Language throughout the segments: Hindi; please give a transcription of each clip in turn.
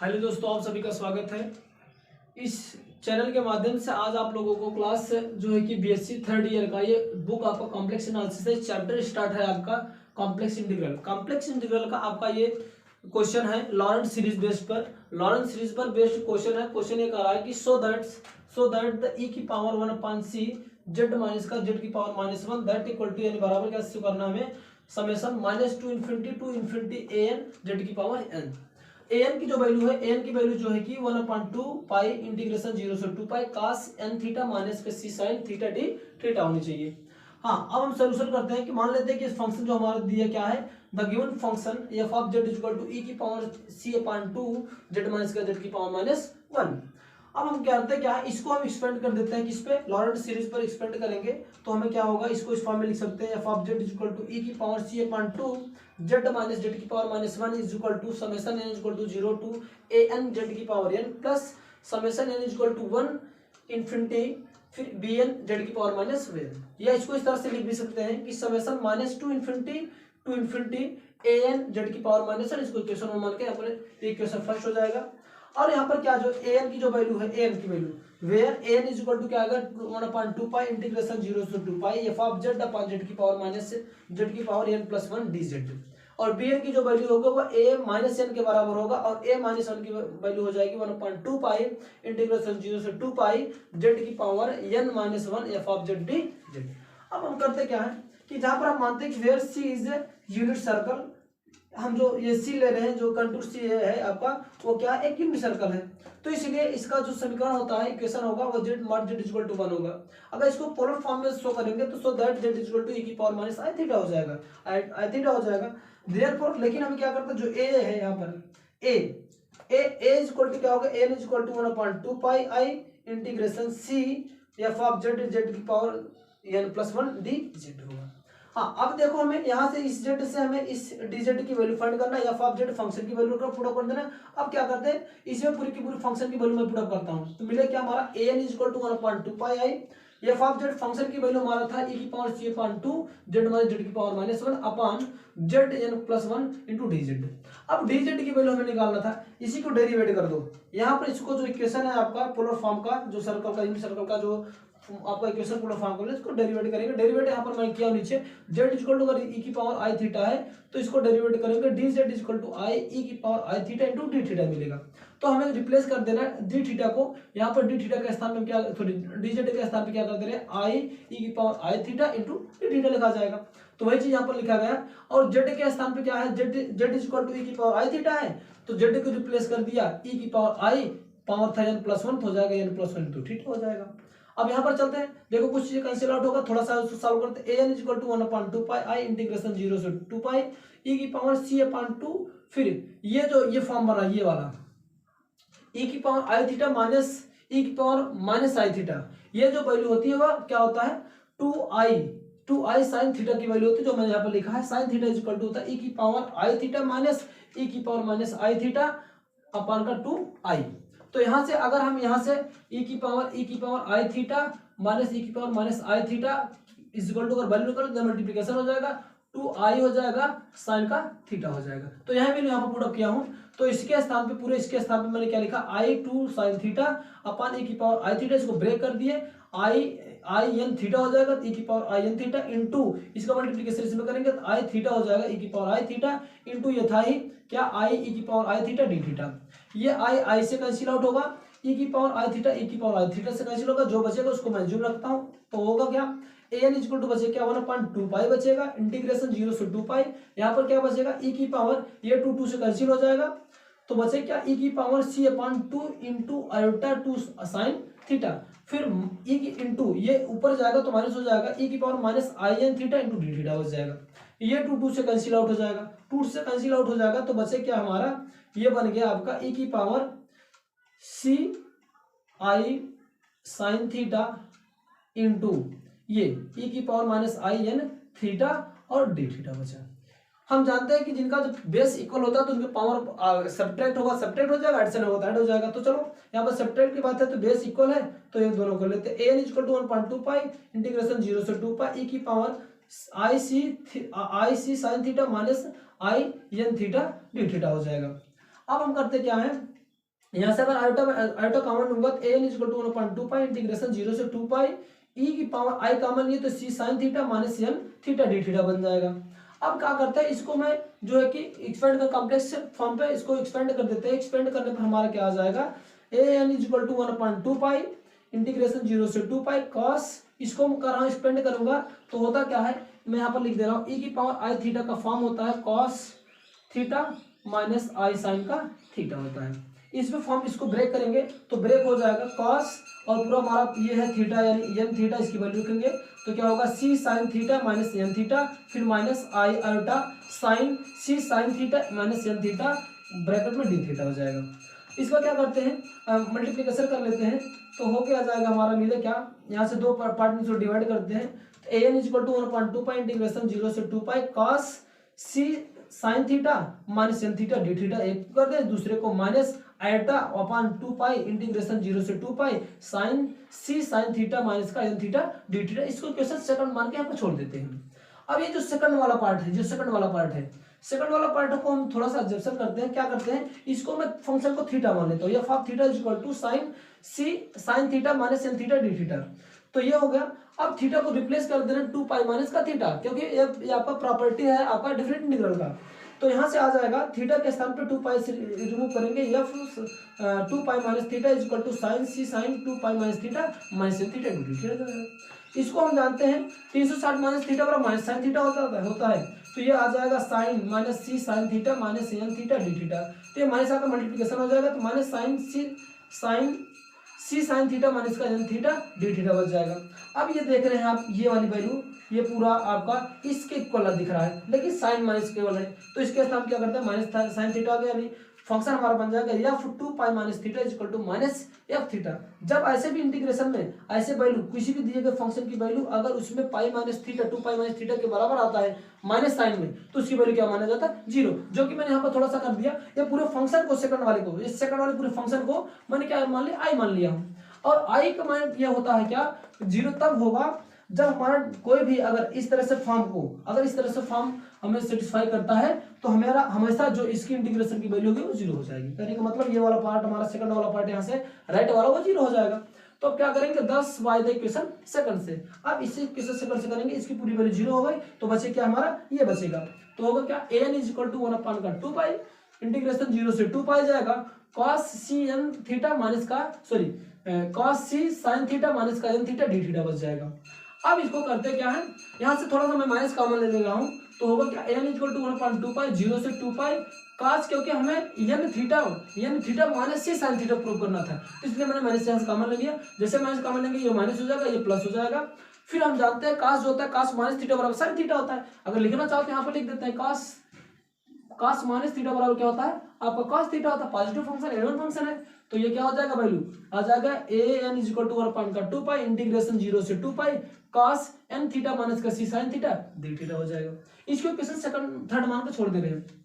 हेलो दोस्तों, आप सभी का स्वागत है। इस चैनल के माध्यम से आज आप लोगों को क्लास जो है कि बीएससी थर्ड ईयर का ये बुक आपका कॉम्प्लेक्स एनालिसिस है। चैप्टर स्टार्ट है आपका कॉम्प्लेक्स इंटीग्रल। कॉम्प्लेक्स इंटीग्रल का आपका ये क्वेश्चन है लॉरेंट सीरीज बेस्ड पर। लॉरेंट सीरीज पर बेस्ड क्वेश्चन है। क्वेश्चन ये कह रहा है कि सो दैट द e की पावर 1/c जेड माइनस का जेड की पावर -1 दैट इक्वल टू यानी बराबर क्या करना हमें summation -2 to infinity an z की पावर n। an की जो वैल्यू है, an की वैल्यू जो है कि 1/2 पाई इंटीग्रेशन 0 से 2 pi cos n theta minus c sin theta d theta होनी चाहिए। हाँ, अब हम सोल्यूशन करते हैं कि मान लेते हैं कि इस फंक्शन जो हमारा दिया क्या है, the given function f of z equal to e की पावर c/2 z माइनस का z की पावर -1। अब हम क्या करते हैं, क्या है, इसको हम एक्सपेंड कर देते हैं किस पे, लॉरेंट सीरीज पर एक्सपेंड करेंगे तो हमें क्या होगा, इसको इस फॉर्म में लिख सकते हैं f of z equal to e की power c/2 z minus z की power -1 is equal to summation n equal to 0 to an z की power n plus summation n equal to 1 infinity फिर bn z की पावर -1। या इसको इस तरह से लिख भी सकते हैं कि summation -2 to infinity an z की पावर -1। इसको इक्वेशन में मान के यहाँ पर इक्वेशन फर्स्ट हो जाएगा। और यहाँ पर क्या जो an की जो वैल्यू है, an की value where an is equal to क्या आएगा 1/2 पाई इंटीग्रेशन 0 से 2 pi f of z upon z की पावर z की पावर n+1 dz। और bn की जो वैल्यू होगा वो a माइनस n के बराबर होगा और a माइनस n की वैल्यू हो जाएगी 1/2 पाई इंटीग्रेशन 0 से 2 पाई z की power n-1 f of z dz। अब हम करते क्या है कि जहां पर हम मानते हैं कि where c is unit circle, हम जो ये सी ले रहे हैं, जो कंटूर सी है आपका, वो क्या एक यूनिट सर्कल है, तो इसलिए इसका जो समीकरण होता है, इक्वेशन होगा, वो z mod z equal to 1 होगा। अगर इसको पोलर फॉर्म में शो करेंगे तो so that z equal to e की पावर माइनस i थीटा हो जाएगा, i थीटा हो जाएगा। देयरफॉर लेकिन हम क्या करते हैं, जो a है यहाँ पर a इक्वल टू क्या होगा, n equal to 1/2 pi i integration c f of z की पावर n+1 dz होगा। हाँ, अब देखो हमें यहाँ से इस z से हमें इस dz की वैल्यू फाइंड करना है, f ऑफ z फंक्शन की वैल्यू का पुट अप कर देना। अब क्या करते हैं, इसमें पूरी की पूरी फंक्शन की वैल्यू मैं पुट अप करता हूँ तो मिले क्या हमारा an equal to 1/2 pi i। f of z function की वैल्यू हमारा था e की power c/2 z minus z की power -1 upon z n+1 into dz। अब dz की वैल्यू हमें निकालना था, इसी को डेरिवेट कर दो। यहाँ पर इसको जो इक्वेशन है आपका पोलर फॉर्म का, जो सर्कल का, यूनिट सर्कल का जो आपका इक्वेशन पूरा फॉर्म कर ले, इसको डेरिवेट करेंगे। डेरिवेट यहाँ पर मैंने किया नीचे z इक्वल टू अगर e की पावर i थीटा है तो इसको डेरिवेट करेंगे dz equal to i e की power i theta into d theta मिलेगा। तो हमें रिप्लेस कर देना है d थीटा को, यहाँ पर d थीटा के स्थान में क्या, सॉरी dz के स्थान पे क्या कर दे रहे हैं, i e की power i theta into d theta लिखा जाएगा। तो वही चीज यहाँ पर लिखा गया। और z के स्थान पे क्या है, z इक्वल टू e की पावर i थीटा है, तो z को रिप्लेस कर दिया e की पावर i पावर था n+1 हो जाएगा, n+1 इंटू थीटा हो जाएगा। अब यहाँ पर चलते हैं, देखो कुछ चीजें कैंसिल आउट होगा, थोड़ा सा उसको सॉल्व करते हैं। an equal to 1/2 pi i integration 0 से 2 पाई e की पावर c/2, फिर ये जो ये फॉर्म बना ये वाला e की power i theta minus e की पावर माइनस i थीटा, ये जो वैल्यू होती है वह क्या होता है 2i साइन थीटा की वैल्यू होती है, जो मैंने यहाँ पर लिखा है साइन थीटा इक्वल टू होता है e की power i theta minus e की power minus i theta upon का 2i। तो यहाँ से अगर हम यहाँ से e की power i theta minus e की power minus i theta is equal to अगर वैल्यू निकालो तो मल्टीप्लिकेशन हो जाएगा, 2i हो जाएगा साइन का थीटा हो जाएगा। तो यहाँ मैंने यहाँ पर पुट अप किया हूँ, तो इसके स्थान पे, पूरे इसके स्थान पे मैंने क्या लिखा, i2 sine theta upon e की पावर i थीटा, इसको ब्रेक कर दिए, i n थीटा हो जाएगा e की power i n theta into इसका मल्टीप्लिकेशन इसमें करेंगे तो i थीटा हो जाएगा e की पावर i थीटा इंटू ये था ही क्या i e की power i theta d theta. ये i से कैंसिल आउट होगा, e की पावर i थीटा e की पावर i थीटा से कैंसिल होगा, जो बचेगा उसको मैं ज्यूम रखता हूँ तो होगा क्या, an इक्वल टू बचे क्या 1/2 पाई बचेगा इंटीग्रेशन 0 से 2 पाई, यहाँ पर क्या बचेगा e की पावर ये 2 से कैंसिल हो जाएगा तो बचे क्या e की power c/2 into iota 2 sine theta, फिर e की इंटू ये ऊपर जाएगा तो माइनस हो जाएगा e की power minus i n theta into d theta हो जाएगा। ये 2 से कैंसिल आउट हो जाएगा, 2 से कैंसिल आउट हो जाएगा तो बचे क्या हमारा, ये बन गया आपका e की power c i sine theta into ये e की power minus i n theta और d थीटा बचा। हम जानते हैं कि जिनका जो बेस इक्वल होता है तो उनके पावर सब्ट्रैक्ट होगा, सब्ट्रैक्ट हो जाएगा, एडिशन होगा तो ऐड हो जाएगा। तो चलो यहाँ पर सब्ट्रैक्ट की बात है तो बेस इक्वल है तो ये दोनों कर लेते हैं। an equal to 1/2 pi integration 0 से 2 पाई e की power i c sine theta minus i n theta d theta हो जाएगा। अब हम करते क्या है, यहाँ से अगर आयोटा कॉमन लूंगा तो an is equal to 1/2 pi integration 0 से 2 पाई e की पावर i कॉमन लिए तो c sin theta minus n theta D theta बन जाएगा। अब क्या करते हैं, इसको मैं जो है कि एक्सपेंड कर कॉम्प्लेक्स फॉर्म पे इसको एक्सपेंड कर देते हैं। एक्सपेंड करने पर हमारा क्या आ जाएगा, an is equal to 1/2 pi integration 0 से 2 पाई cos, इसको मैं कर रहा हूँ एक्सपेंड करूंगा तो होता क्या है, मैं यहाँ पर लिख दे रहा हूँ e की पावर i थीटा का फॉर्म होता है cos theta minus i sin का थीटा होता है। इसमें फॉर्म इसको ब्रेक करेंगे तो ब्रेक हो जाएगा cos और पूरा हमारा ये है थीटा यानी n थीटा, इसकी वैल्यू लिखेंगे तो क्या होगा c sin theta minus n theta, फिर minus i iota sin c sin theta minus n theta bracket में d थीटा हो जाएगा। इसका क्या करते हैं, मल्टीप्लिकेशन कर लेते हैं तो हो क्या जाएगा हमारा, मिले क्या, यहाँ से दो पार्ट में डिवाइड करते हैं तो an is equal to 1/2 pi integration 0 से 2 pi cos c sin theta minus n theta D theta, एक कर दे दूसरे को minus iota upon 2 pi integration 0 से 2 pi sin c sin theta minus का n थीटा डी थीटा। इसको क्वेश्चन सेकंड मान के यहाँ पर छोड़ देते हैं। अब ये जो सेकंड वाला पार्ट है, जो सेकंड वाला पार्ट है, सेकंड वाला पार्ट को हम थोड़ा सा एडजस्ट करते हैं। क्या करते हैं, इसको मैं फंक्शन को थीटा मान लेता हूँ, F of theta is equal to sin c sin theta minus n theta D theta, तो ये हो गया। अब थीटा को रिप्लेस कर देना 2 पाई माइनस का थीटा, क्योंकि ये आपका प्रॉपर्टी है आपका डिफरेंट इंटीग्रल का, तो यहाँ से आ जाएगा थीटा के स्थान पे 2 पाई से रिमूव करेंगे, F 2 pi minus theta is equal to sin c sin 2 pi minus theta minus n theta D theta. इसको हम जानते हैं 360 माइनस थीटा बराबर माइनस sin थीटा होता है, तो ये आ जाएगा sin minus c sin theta minus n theta D theta, तो ये माइनस का मल्टीप्लिकेशन हो जाएगा तो minus sin c sin theta minus का n थीटा डी थीटा बच जाएगा। अब ये देख रहे हैं आप, ये वाली वैल्यू ये पूरा आपका इसके इक्वल दिख रहा है, लेकिन साइन माइनस केवल है, तो इसके साथ हम क्या करते हैं माइनस साइन थीटा गया, यानी फंक्शन हमारा बन जाएगा F 2 pi minus theta is equal to minus F theta. जब ऐसे भी इंटीग्रेशन में ऐसे वैल्यू किसी भी दिए गए फंक्शन की वैल्यू अगर उसमें पाई minus theta 2 pi minus theta के बराबर आता है माइनस साइन में, तो उसकी वैल्यू क्या माना जाता है, जीरो, जो कि मैंने यहाँ पर थोड़ा सा कर दिया। ये पूरे फंक्शन को सेकंड वाले को, इस सेकंड वाले पूरे फंक्शन को मैंने क्या मान लिया, आई मान लिया हूँ, और आई का मान यह होता है क्या, जीरो तब होगा जब हमारा कोई भी अगर इस तरह से फॉर्म को, अगर इस तरह से फॉर्म हमें सेटिस्फाई करता है तो हमारा हमेशा जो इसकी इंटीग्रेशन की वैल्यू होगी वो जीरो हो जाएगी। कहने का मतलब ये वाला पार्ट हमारा सेकंड वाला पार्ट यहाँ से राइट वाला वो जीरो हो जाएगा। तो अब क्या करेंगे 10 बाय द इक्वेशन सेकंड से, अब इसे इक्वेशन सेकंड से करेंगे, इसकी पूरी वैल्यू जीरो हो गई तो बचे क्या हमारा, ये बचेगा, तो होगा क्या an is equal to 1/2 pi integration 0 से 2 पाई जाएगा cos c n theta minus का cos c sin theta minus का n थीटा डी थीटा बच जाएगा। अब इसको करते क्या है, यहाँ से थोड़ा सा मैं माइनस कॉमन ले रहा हूँ तो होगा क्या n इक्वल टू 1/2 पाई 0 से 2 पाई cos, क्योंकि हमें n theta minus c sin theta prove करना था, इसलिए मैंने माइनस यहाँ से कॉमन ले लिया। जैसे माइनस कॉमन लेंगे ये माइनस हो जाएगा, ये प्लस हो जाएगा। फिर हम जानते हैं cos जो होता है cos माइनस थीटा बराबर sin थीटा होता है, अगर लिखना चाहो तो यहाँ पर लिख देते हैं cos माइनस थीटा बराबर क्या होता है आपका cos थीटा होता है, पॉजिटिव फंक्शन एवन फंक्शन है, तो ये क्या हो जाएगा वैल्यू आ जाएगा an is equal to 1/2 pi integration 0 से 2 pi cos n theta minus का c sin theta D theta हो जाएगा। इसको क्वेश्चन सेकंड थर्ड मान के छोड़ दे रहे हैं।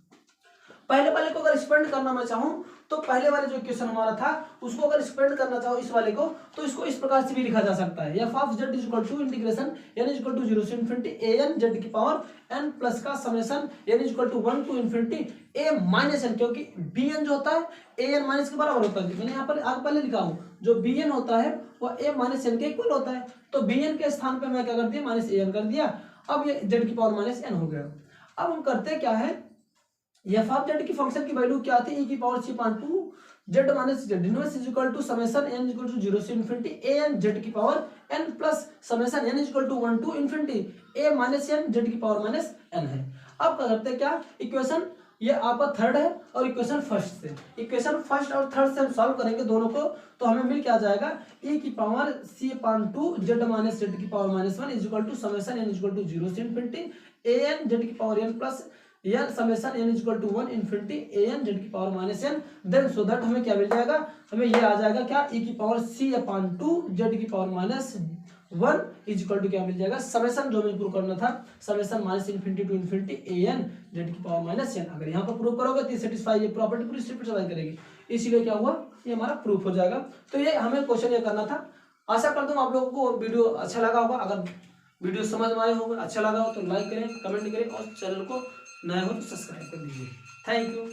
पहले वाले को अगर एक्सपेंड करना मैं चाहूं तो पहले वाले जो क्वेश्चन हमारा था उसको अगर एक्सपेंड करना चाहो इस वाले को, तो इसको इस प्रकार से भी लिखा जा सकता है, f of z is equal to integration n is equal to 0 से इन्फिनिटी an z की पावर n प्लस का summation n is equal to 1 to infinity a minus n, क्योंकि bn जो होता है an माइनस के बराबर होता है, मैंने यहाँ पर आगे पहले लिखा हूँ जो bn होता है वो a माइनस n के इक्वल होता है, तो bn के स्थान पे मैं क्या कर दिया माइनस an कर दिया। अब ये z की पावर माइनस n हो गया। अब हम करते क्या है, एफ ऑफ जेड की फंक्शन की वैल्यू क्या आती है e की power c upon 2 z minus z inverse is equal to summation n equal to 0 से इन्फिनिटी a n z की power n plus summation n equal to 1 to infinity a minus n z की पावर माइनस n है। अब क्या करते हैं क्या, इक्वेशन ये आपका थर्ड है और इक्वेशन फर्स्ट से, इक्वेशन फर्स्ट और थर्ड से हम सॉल्व करेंगे दोनों को, तो हमें मिल क्या जाएगा e की power c upon 2 z minus z की power minus 1 is equal to summation n equal to 0 से इन्फिनिटी a n z की power n plus n summation n equal to 1 infinity a n z की power minus n, then so that हमें क्या मिल जाएगा, हमें ये आ जाएगा क्या e की पावर c अपॉन 2 z की power minus 1 is equal to क्या मिल जाएगा, समेशन जो हमें प्रूव करना था summation minus infinity to infinity a n z की पावर माइनस n, अगर यहाँ पर प्रूव करोगे तो सेटिस्फाई ये प्रॉपर्टी पूरी सेटिस्फाई करेगी, इसीलिए क्या हुआ ये हमारा प्रूफ हो जाएगा। तो ये हमें क्वेश्चन ये करना था। आशा करता हूँ आप लोगों को वीडियो अच्छा लगा होगा, अगर वीडियो समझ में आए होगा अच्छा लगा हो तो लाइक करें, कमेंट करें और चैनल को नया हो तो सब्सक्राइब कर दीजिए। Thank you.